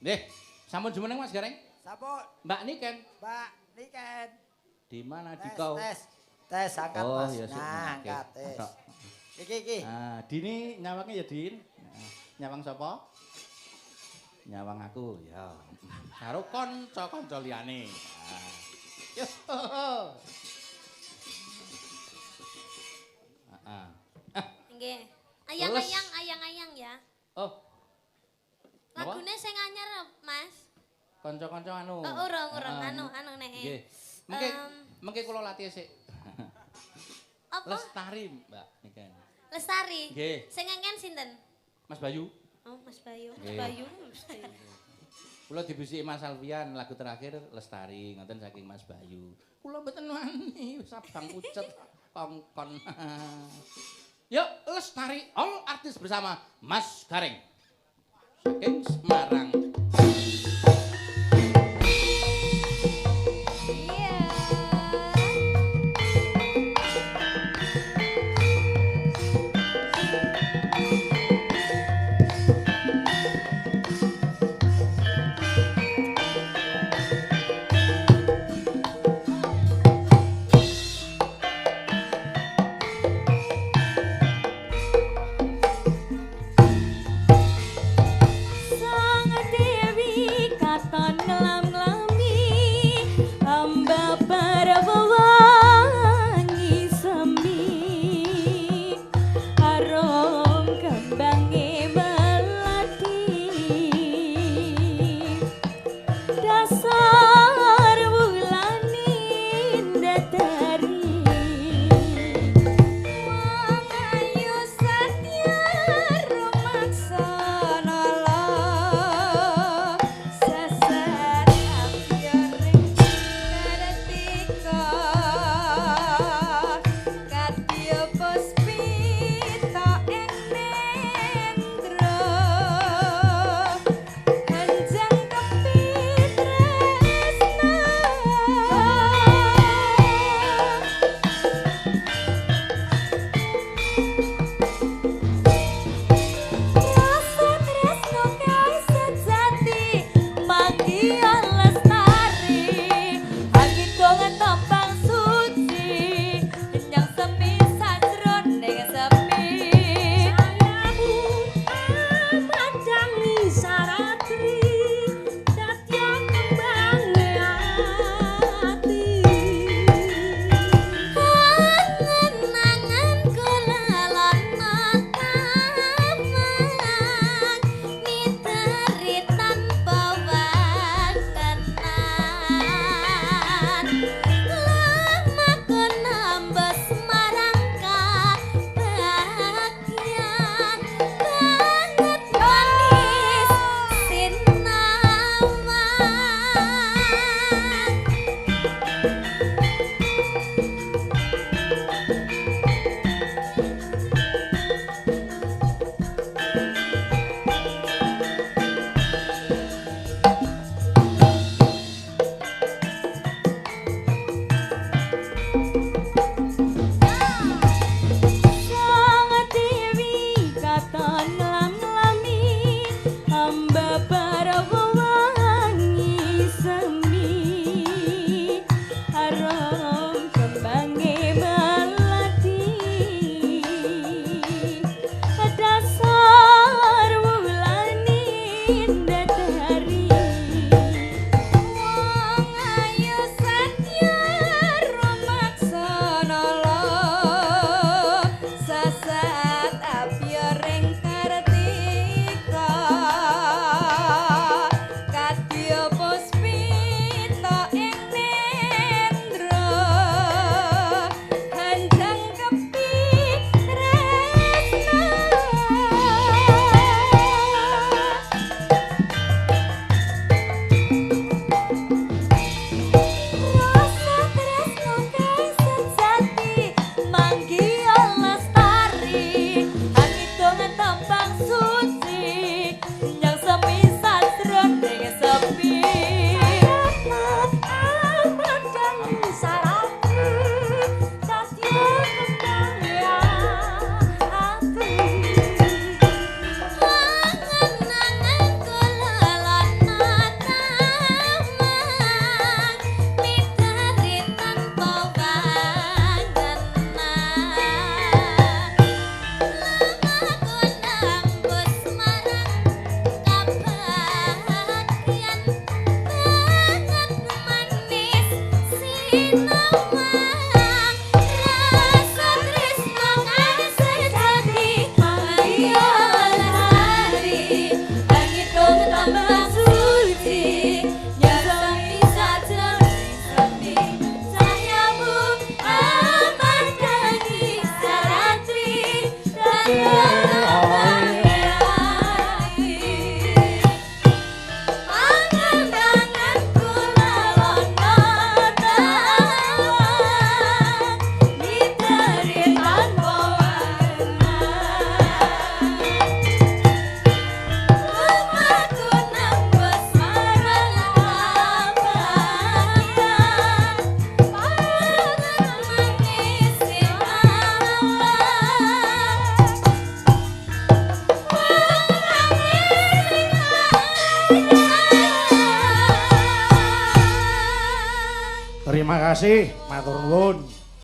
Nggih, sampun jumeneng Mas Gareng? Sampun. Mbak Niken. Mbak Niken. Di mana di Tes, kau? tes angkat Oh, Mas. ya sik. Nah, Oke. angkat tes. Atok. Iki. Ah, Dini nyawangnya ya Din. Nah, nyawang sapa? Nyawang aku, ya. Karo kanca-kanca liyane. Nah. Yo. Heeh. Nggih. Ayang-ayang ya. Oh. Napa? Lagune sing anyar, Mas. Kanca-kanca anu. Oh, urung anu nek. Nggih. Mengke kula latih sik. Apa? Lestari, Mbak Niken. Lestari. Nggih. Sing ngengken sinten? Mas Bayu. Oh, Mas Bayu. Mas Nggih. Bayu. Kula dibisiki Mas Alfian lagu terakhir Lestari ngoten saking Mas Bayu. Kula mboten wani sabang pucet kongkon. Yuk Lestari all artis bersama Mas Gareng. Saking Semarang. So Terima kasih, matur nuwun.